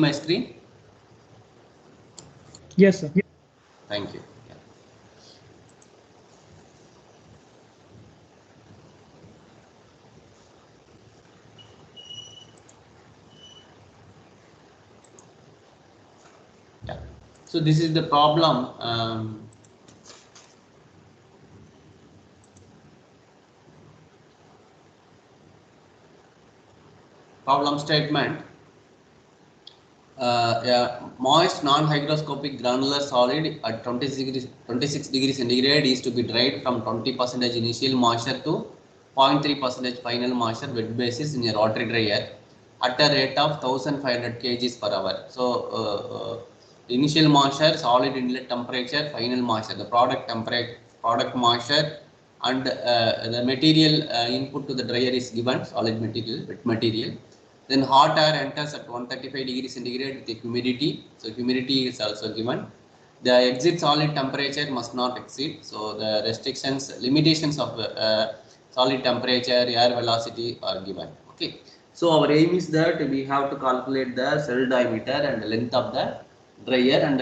my screen? Yes, sir. Thank you. Yeah. So this is the problem. Problem statement. Yeah, moist non-hygroscopic granular solid at 26 degrees centigrade is to be dried from 20% initial moisture to 0.3% final moisture wet basis in a rotary dryer at a rate of 1500 kgs per hour. So initial moisture, solid inlet temperature, final moisture, the product temperature, product moisture, and the material input to the dryer is given, solid material, wet material. Then hot air enters at 135 degrees centigrade with the humidity. So humidity is also given. The exit solid temperature must not exceed. So the restrictions, limitations of solid temperature, air velocity are given. Okay. So our aim is that we have to calculate the cell diameter and the length of the dryer and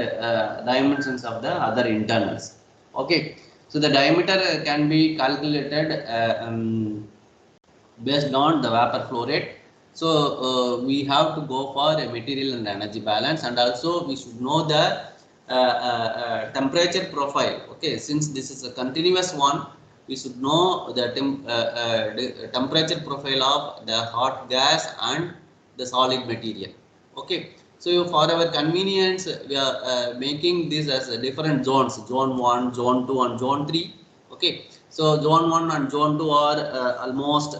dimensions of the other internals. Okay. So the diameter can be calculated based on the vapor flow rate. So we have to go for a material and energy balance, and also we should know the temperature profile. Okay, since this is a continuous one, we should know the temperature profile of the hot gas and the solid material. Okay, so for our convenience, we are making this as different zones: zone 1, zone 2, and zone 3. Okay, so zone 1 and zone 2 are almost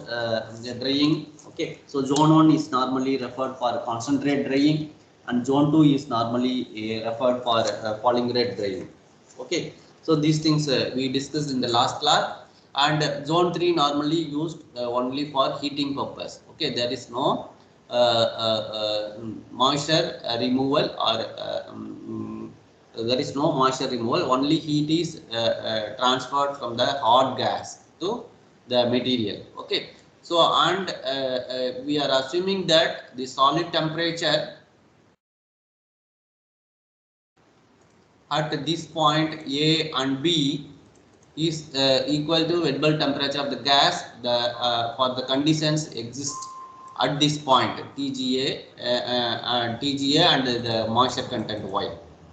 drying. Okay, so zone 1 is normally referred for concentrate drying, and zone 2 is normally referred for falling rate drying. Okay, so these things we discussed in the last class, and zone 3 normally used only for heating purpose. Okay, there is no moisture removal or there is no moisture removal, only heat is transferred from the hot gas to the material. Okay, so and we are assuming that the solid temperature at this point A and B is equal to wet bulb temperature of the gas for the conditions exist at this point TGA and the moisture content Y.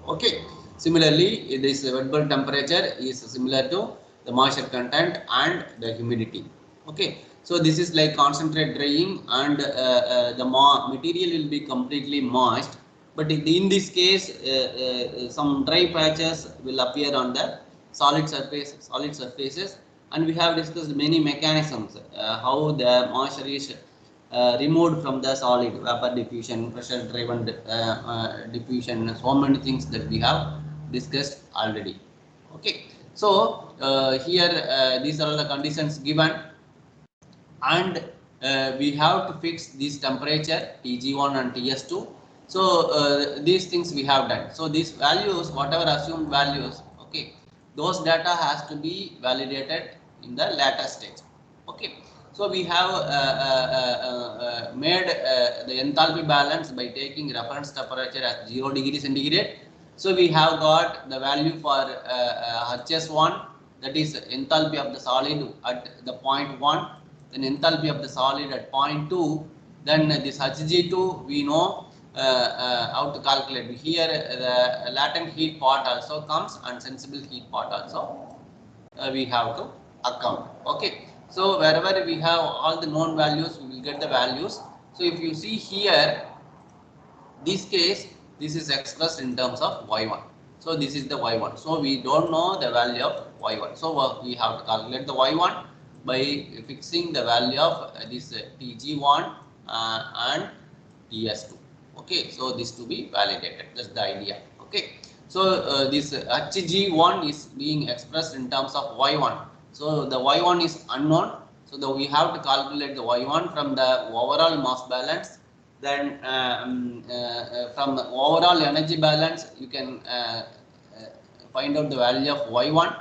Okay, similarly this wet bulb temperature is similar to the moisture content and the humidity. Okay, so this is like concentrate drying, and the material will be completely moist, but in this case some dry patches will appear on the solid surfaces, and we have discussed many mechanisms how the moisture is removed from the solid: vapor diffusion, pressure driven diffusion, so many things that we have discussed already. Okay, so here these are the conditions given, and we have to fix this temperature Tg1 and Ts2. So these things we have done. So these values, whatever assumed values, okay, those data has to be validated in the later stage. Okay, so we have made the enthalpy balance by taking reference temperature as 0 degrees centigrade. So we have got the value for HS1, that is enthalpy of the solid at the point 1, then enthalpy of the solid at point 2, then this Hg2 we know how to calculate. Here the latent heat part also comes, and sensible heat part also we have to account. Okay, so wherever we have all the known values, we will get the values. So if you see here, this case, this is expressed in terms of y1. So this is the y1. So we don't know the value of y1. So we have to calculate the y1 by fixing the value of this Tg1 and Ts2. Okay, so this to be validated. That's the idea. Okay, so this Hg1 is being expressed in terms of y1. So the y1 is unknown. So we have to calculate the y1 from the overall mass balance. Then from overall energy balance, you can find out the value of y1.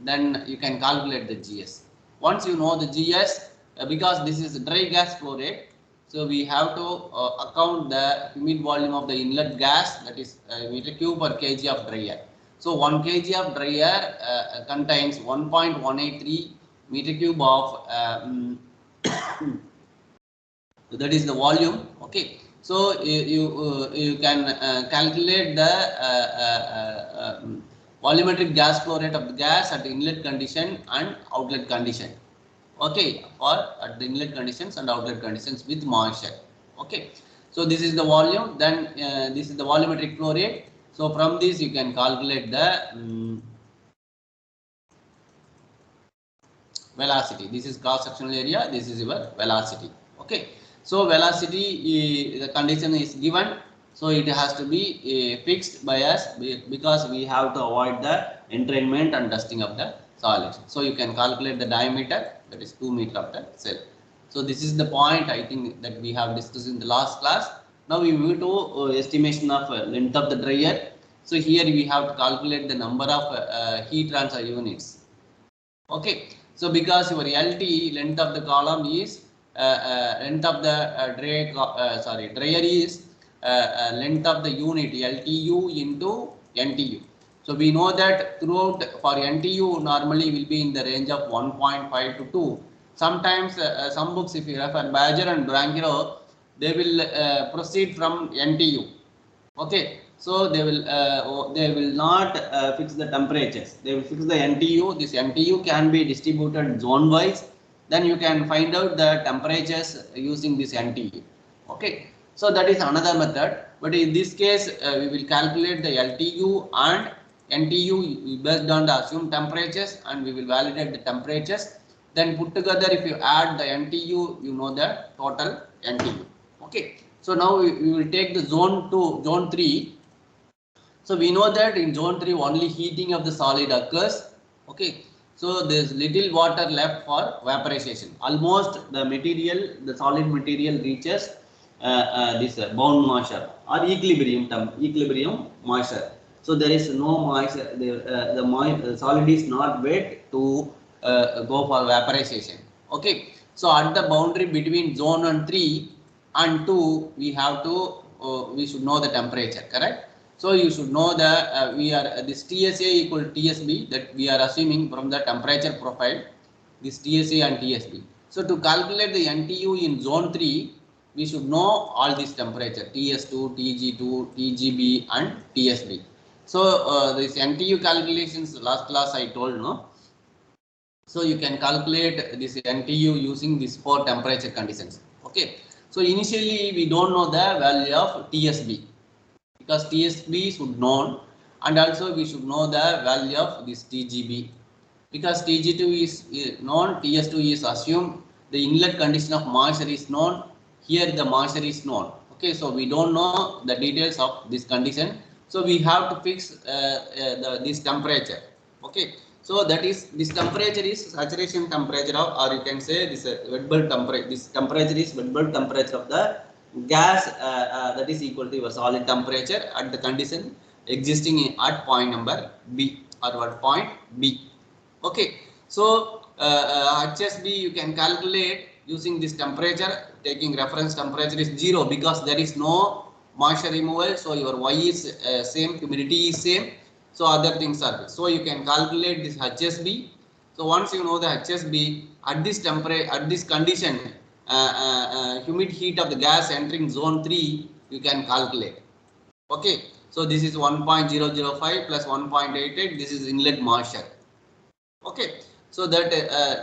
Then you can calculate the GS. Once you know the GS, because this is dry gas flow rate, So we have to account the humid volume of the inlet gas, that is meter cube per kg of dry air. So 1 kg of dry air contains 1.183 meter cube of that is the volume. Okay, so you can calculate the volumetric gas flow rate of the gas at the inlet condition and outlet condition. Okay, or at the inlet conditions and outlet conditions with moisture. Okay, so this is the volume, then this is the volumetric flow rate. So from this you can calculate the velocity. This is cross sectional area, this is your velocity. Okay, so velocity the condition is given, so it has to be fixed by us because we have to avoid the entrainment and dusting of the solid. So you can calculate the diameter, that is 2 meter of the cell. So this is the point I think that we have discussed in the last class. Now we move to estimation of length of the dryer. So here we have to calculate the number of heat transfer units. Okay, so because your LT, length of the column is length of the dryer is length of the unit LTU into NTU. So we know that throughout for NTU normally will be in the range of 1.5 to 2. Sometimes some books, if you refer Badger and Branchero, they will proceed from NTU. Okay, so they will not fix the temperatures. They will fix the NTU. This NTU can be distributed zone wise. Then you can find out the temperatures using this NTU. Okay, so that is another method. But in this case, we will calculate the LTU and NTU based on the assumed temperatures, and we will validate the temperatures. Then put together, if you add the NTU, you know the total NTU. Okay, so now we will take the zone 2, zone 3. So we know that in zone 3 only heating of the solid occurs. Okay, so there is little water left for vaporization. Almost the material, the solid material reaches this bound moisture or equilibrium moisture. So there is no moisture. The solid is not wet to go for vaporization. Okay, so at the boundary between zone and 3 and 2, we have to we should know the temperature, correct? So you should know the this TSA equal to TSB, that we are assuming from the temperature profile, this TSA and TSB. So to calculate the NTU in zone 3, we should know all these temperature, TS2, TG2, TGB and TSB. So this NTU calculations last class I told, no? So you can calculate this NTU using these 4 temperature conditions. Okay, so initially we don't know the value of TSB, because TSB should known, and also we should know the value of this TGB, because TG2 is known, TS2 is assumed, the inlet condition of moisture is known, here the moisture is known. Okay, so we don't know the details of this condition, so we have to fix this temperature. Okay, so that is, this temperature is saturation temperature of, or you can say this wet bulb temperature. This temperature is wet bulb temperature of the gas, that is equal to your solid temperature at the condition existing at point number B, or at point B. Okay, so HSB you can calculate using this temperature, taking reference temperature is 0 because there is no moisture removal. So your Y is same, humidity is same. So other things are, so you can calculate this HSB. So once you know the HSB at this temperature, at this condition, humid heat of the gas entering zone 3, you can calculate. Okay, so this is 1.005 plus 1.88. This is inlet moisture. Okay, so that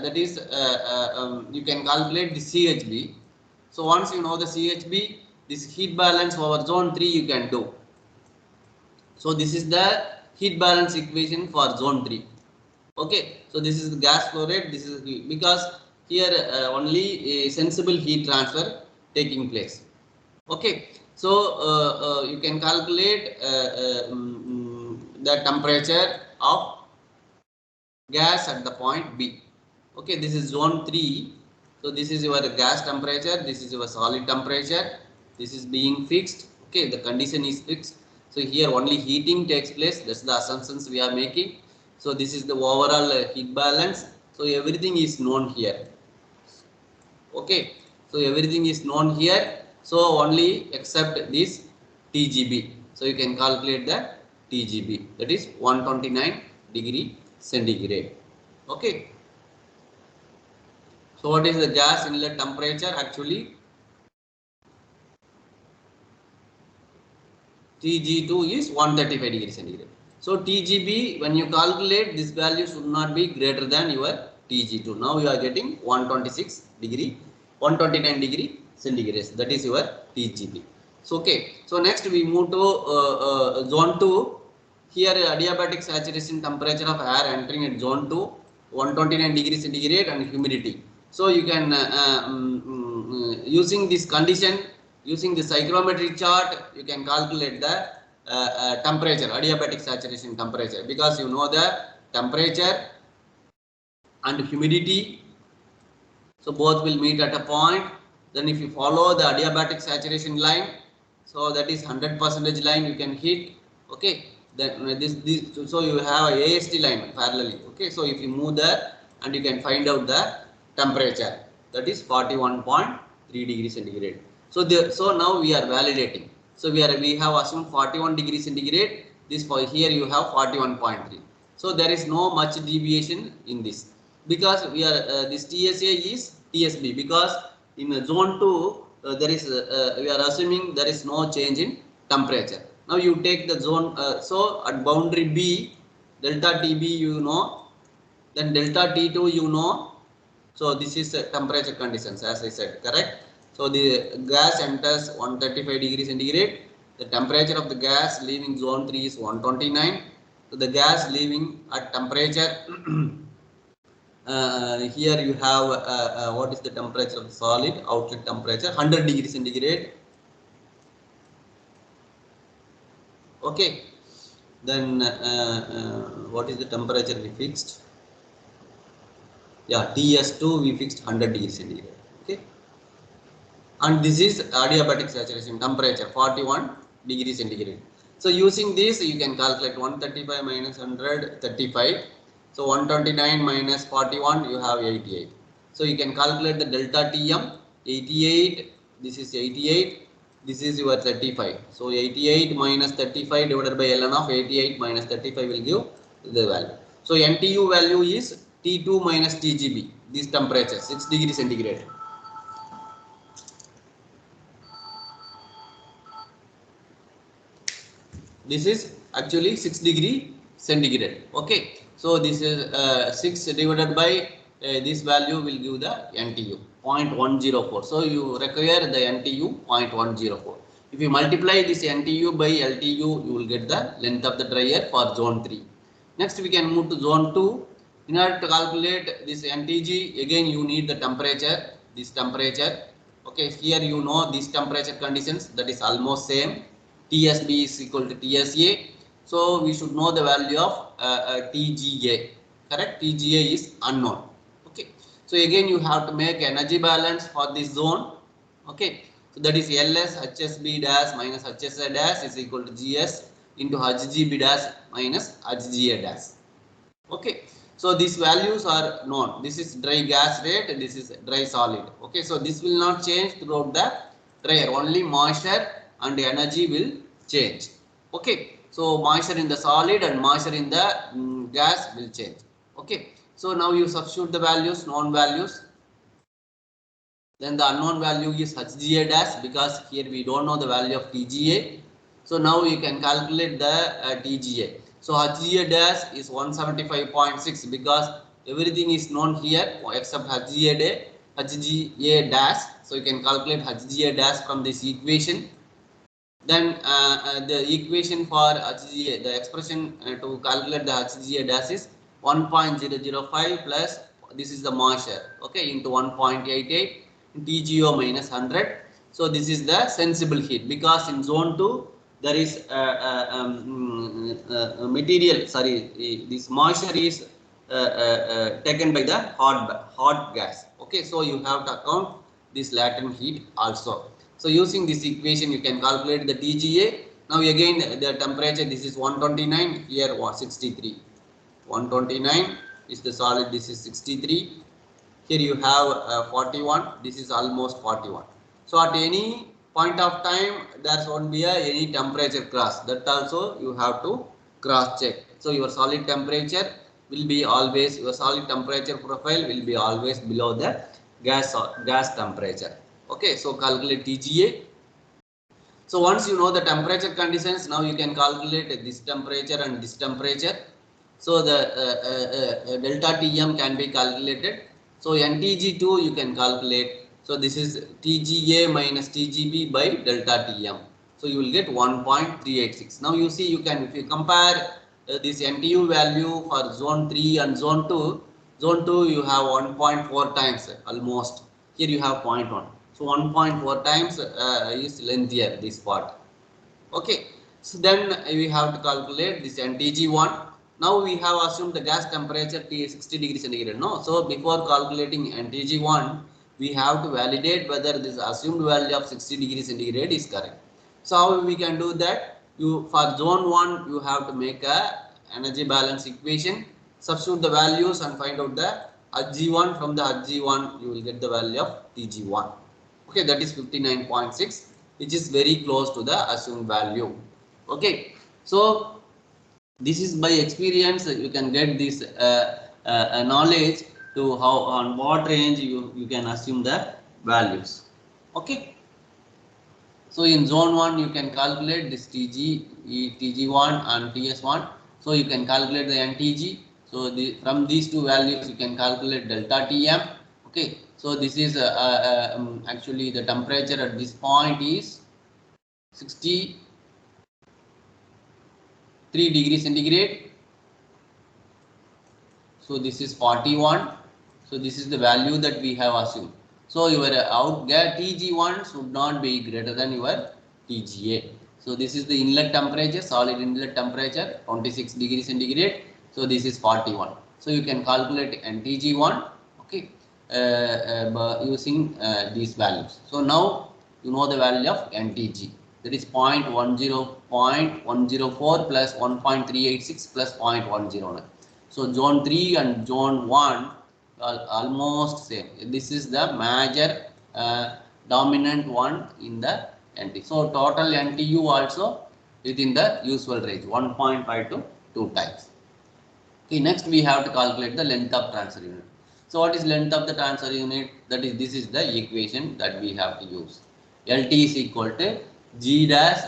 that is you can calculate the CHB. So once you know the CHB, this heat balance over zone 3 you can do. So this is the heat balance equation for zone 3. Okay, so this is the gas flow rate, this is heat, because here only a sensible heat transfer taking place. Okay, so you can calculate the temperature of gas at the point B. Okay, this is zone 3. So this is your gas temperature, this is your solid temperature, this is being fixed. Okay, the condition is fixed. So here only heating takes place, that's the assumptions we are making. So this is the overall heat balance. So everything is known here. Okay, So everything is known here. So only except this TGB. So you can calculate the TGB, that is 129 degree centigrade. Okay. So what is the gas inlet temperature? Actually TG2 is 135 degree centigrade. So TGB, when you calculate, this value should not be greater than your TG2. Now you are getting 126 degree, 129 degree centigrade. That is your TGB. So okay. So next we move to zone 2. Here adiabatic saturation temperature of air entering at zone 2, 129 degree centigrade and humidity. So you can using this condition, using the psychrometry chart, you can calculate the temperature, adiabatic saturation temperature, because you know the temperature and humidity. So both will meet at a point. Then if you follow the adiabatic saturation line, so that is 100% line you can hit. Okay. Then this so you have a AST line parallelly. Okay. So if you move there and you can find out the temperature, that is 41.3 degrees centigrade. So now we are validating. So we have assumed 41 degrees centigrade. This for here you have 41.3. So there is no much deviation in this, because we are this TSA is TSB, because in zone 2 there is we are assuming there is no change in temperature. Now you take the zone, so at boundary B, delta TB you know, then delta T2 you know. So this is temperature conditions, as I said, correct. So the gas enters 135 degrees centigrade. The temperature of the gas leaving zone 3 is 129. So the gas leaving at temperature here you have what is the temperature of the solid, outlet temperature 100 degrees centigrade. Okay. Then what is the temperature we fixed? Yeah, TS2 we fixed 100 degrees centigrade. Okay. And this is adiabatic saturation temperature 41 degrees centigrade. So using this you can calculate 135 minus 100, 35. So 129 minus 41 you have 88. So you can calculate the delta Tm, 88, this is 88, this is your 35. So 88 minus 35 divided by ln of 88 minus 35 will give the value. So NTU value is T2 minus TGB, this temperature 6 degrees centigrade. This is actually 6 degree centigrade. Okay. So this is 6 divided by this value will give the NTU 0.104. So you require the NTU 0.104. If you multiply this NTU by LTU, you will get the length of the dryer for zone 3. Next we can move to zone 2. In order to calculate this NTG, again you need the temperature, this temperature. Okay, here you know these temperature conditions, that is almost same. TSB is equal to TSA. So we should know the value of TGA. Correct? TGA is unknown. Okay. So again you have to make energy balance for this zone. Okay. So that is LS HSB dash minus HSA dash is equal to GS into HGB dash minus HGA dash. Okay. So these values are known. This is dry gas rate, this is dry solid. Okay. So this will not change throughout the dryer. Only moisture and energy will change. Okay. So moisture in the solid and moisture in the gas will change. Okay. So now you substitute the values, known values. Then the unknown value is HGA dash, because here we don't know the value of TGA. So now you can calculate the TGA. So HGA dash is 175.6, because everything is known here except HGA dash. So you can calculate HGA dash from this equation. Then the equation for HGA, the expression to calculate the HGA dash is 1.005 plus this is the moisture, okay, into 1.88 TGO minus 100. So this is the sensible heat, because in zone 2 there is material, sorry, this moisture is taken by the hot gas. Okay, so you have to account this latent heat also. So using this equation you can calculate the TGA. Now again the temperature, this is 129, here was 63. 129 is the solid, this is 63. Here you have 41. This is almost 41. So at any point of time, there won't be any temperature cross. That also you have to cross check. So your solid temperature will be always, your solid temperature profile will be always below the gas temperature. Okay, so calculate TGA. So once you know the temperature conditions, now you can calculate this temperature and this temperature. So the delta Tm can be calculated. So NTG2 you can calculate. So this is TGA minus TGB by delta Tm. So you will get 1.386. Now you see, you can, if you compare this NTU value for zone 3 and zone 2, zone 2 you have 1.4 times almost. Here you have 0.1. So 1.4 times is lengthier this part. Okay. So then we have to calculate this NTG1. Now we have assumed the gas temperature T 60 degrees centigrade. No. So before calculating NTG1, we have to validate whether this assumed value of 60 degrees centigrade is correct. So how we can do that? You, for zone 1, you have to make a energy balance equation, substitute the values and find out the Hg1. From the Hg1 you will get the value of Tg1. Okay, that is 59.6, which is very close to the assumed value. Okay, so this is by experience you can get this knowledge to how on what range you can assume the values. Okay. So in zone 1 you can calculate this TG1 and TS1. So you can calculate the NTG. So from these two values you can calculate delta Tm. Okay. So this is actually the temperature at this point is 63 degrees centigrade. So this is 41. So this is the value that we have assumed. So your TG1 should not be greater than your TGA. So this is the inlet temperature, solid inlet temperature 26 degrees centigrade. So this is 41. So you can calculate NTG1. Okay, using these values. So now you know the value of NTG. That is 0.104 plus 1.386 plus 0.109. So zone 3 and zone 1 are almost same. This is the major dominant one in the NT. So total NTU also within the usual range, 1.5 to 2 times. Okay, next we have to calculate the length of transfer unit. So what is length of the transfer unit? That is, this is the equation that we have to use. LT is equal to G dash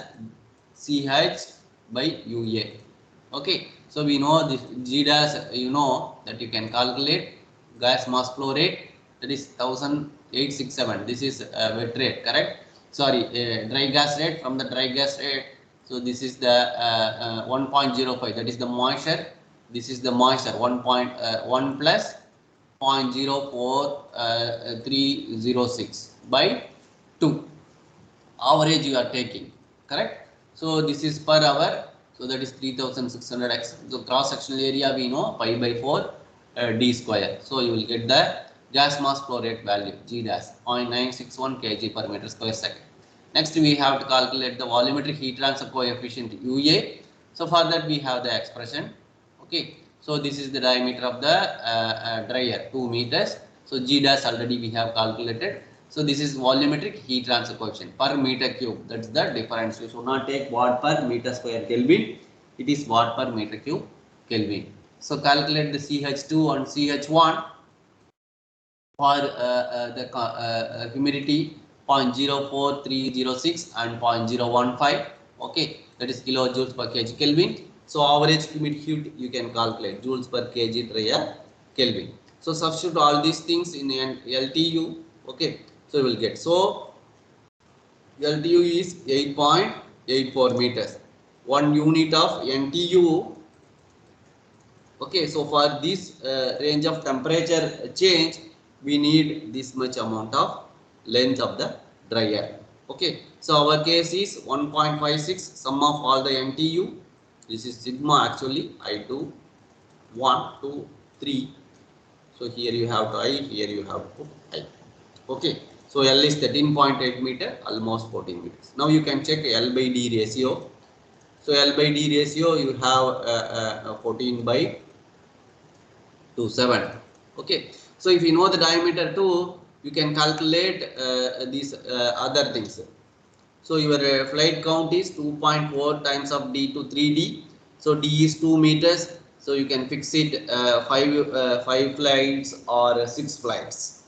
CH by UA. Okay, so we know this G dash, you know that you can calculate gas mass flow rate, that is 1867. This is wet rate, correct? Sorry, dry gas rate. From the dry gas rate, so this is the 1.05, that is the moisture. This is the moisture 1.1 plus 0.04306 by 2. Average you are taking, correct? So this is per hour. So that is 3600 x. So cross sectional area we know pi by 4 d square. So you will get the gas mass flow rate value G dash 0.961 kg per meter square second. Next we have to calculate the volumetric heat transfer coefficient UA. So for that we have the expression. Okay, so this is the diameter of the dryer, 2 meters. So G dash already we have calculated. So this is volumetric heat transfer coefficient per meter cube. That's the difference. You should not take watt per meter square Kelvin. It is watt per meter cube Kelvin. So calculate the CH2 and CH1 for the humidity 0.04306 and 0.015. Okay, that is kilojoules per kg Kelvin. So average humid heat you can calculate joules per kg dryer Kelvin. So substitute all these things in LTU. Okay, so you will get. So LTU is 8.84 meters. 1 unit of NTU. Okay, so for this range of temperature change, we need this much amount of length of the dryer. Okay, so our case is 1.56 sum of all the NTU. This is sigma actually, I2, 1, 2, 3. So here you have to I, here you have to I. Okay, so L is 13.8 meter, almost 14 meters. Now you can check L by D ratio. So L by D ratio you have 14 by 27. Okay, So if you know the diameter too, you can calculate these other things. So your flight count is 2.4 times of d to 3d. So d is 2 meters. So you can fix it 5 flights or 6 flights.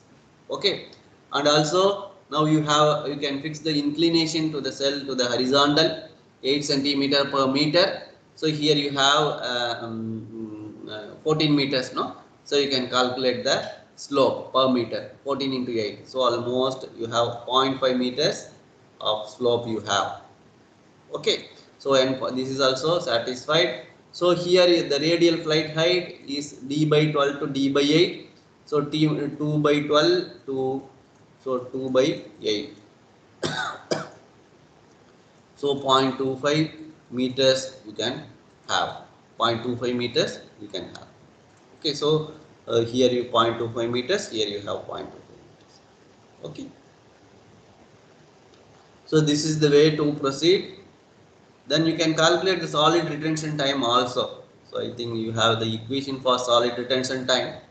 Okay, and also now you can fix the inclination to the cell to the horizontal 8 centimeter per meter. So here you have 14 meters, no? So you can calculate the slope per meter, 14 into 8. So almost you have 0.5 meters of slope you have. Okay, so and this is also satisfied. So here the radial flight height is d by 12 to d by 8. So t 2 by 12 to 2 by 8. So 0.25 meters you can have. 0.25 meters you can have. Okay, so here you 0.25 meters, here you have 0.25 meters. Okay. So this is the way to proceed. Then you can calculate the solid retention time also. So I think you have the equation for solid retention time.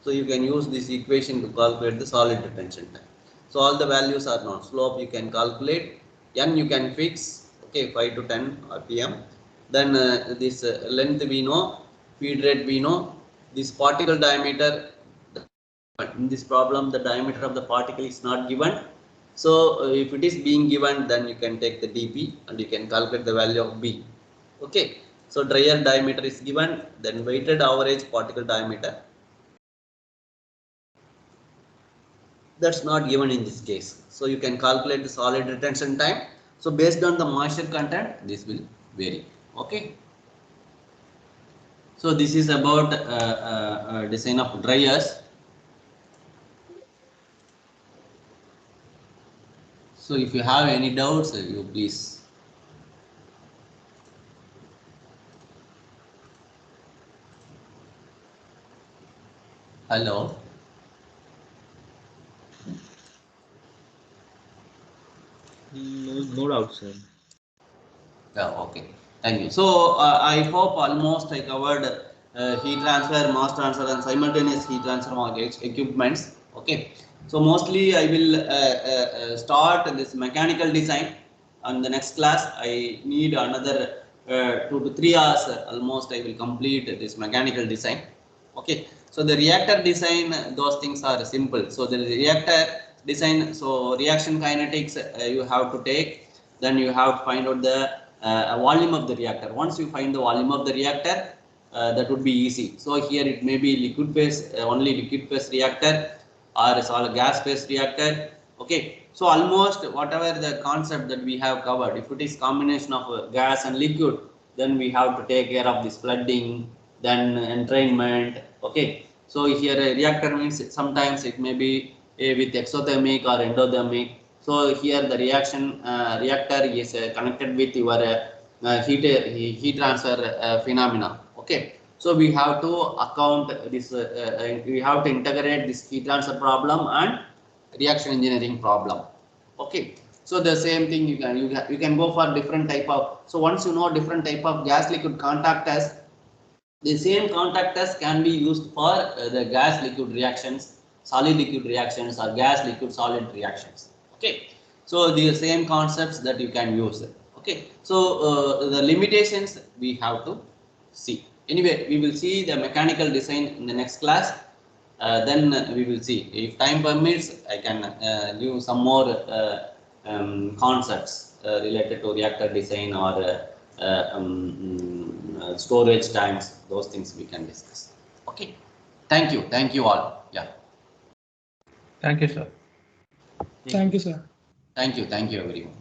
So you can use this equation to calculate the solid retention time. So all the values are known. Slope you can calculate, n you can fix, okay, 5 to 10 rpm. Then this length we know, feed rate we know, this particle diameter. In this problem, the diameter of the particle is not given. So if it is being given, then you can take the dp and you can calculate the value of b. Okay. So dry air diameter is given, then weighted average particle diameter. That's not given in this case. So you can calculate the solid retention time. So based on the moisture content, this will vary. Okay. So this is about design of dryers. So if you have any doubts, you please. Hello. No doubt, sir. Yeah, okay. Thank you. So I hope almost I covered heat transfer, mass transfer, and simultaneous heat transfer equipments. Okay. So mostly I will start this mechanical design. On the next class, I need another 2 to 3 hours. Almost I will complete this mechanical design. Okay. So the reactor design, those things are simple. So the reactor design, so reaction kinetics you have to take. Then you have to find out the volume of the reactor. Once you find the volume of the reactor, that would be easy. So here it may be liquid phase, only liquid phase reactor, or a solid gas phase reactor. Okay, so almost whatever the concept that we have covered, if it is combination of gas and liquid, then we have to take care of this flooding, then entrainment. Okay, so here a reactor means sometimes it may be with exothermic or endothermic. So here the reactor is connected with your heat transfer phenomena. Okay, so we have to account this. We have to integrate this heat transfer problem and reaction engineering problem. Okay, so the same thing you can go for different type of. So once you know different type of gas liquid contactors, the same contactors can be used for the gas liquid reactions, solid liquid reactions, or gas liquid solid reactions. Okay, so the same concepts that you can use. Okay, so the limitations we have to see. Anyway, we will see the mechanical design in the next class. Then we will see. If time permits, I can give some more concepts related to reactor design or storage tanks. Those things we can discuss. Okay. Thank you all. Yeah. Thank you, sir. Thank you, sir. Thank you everyone.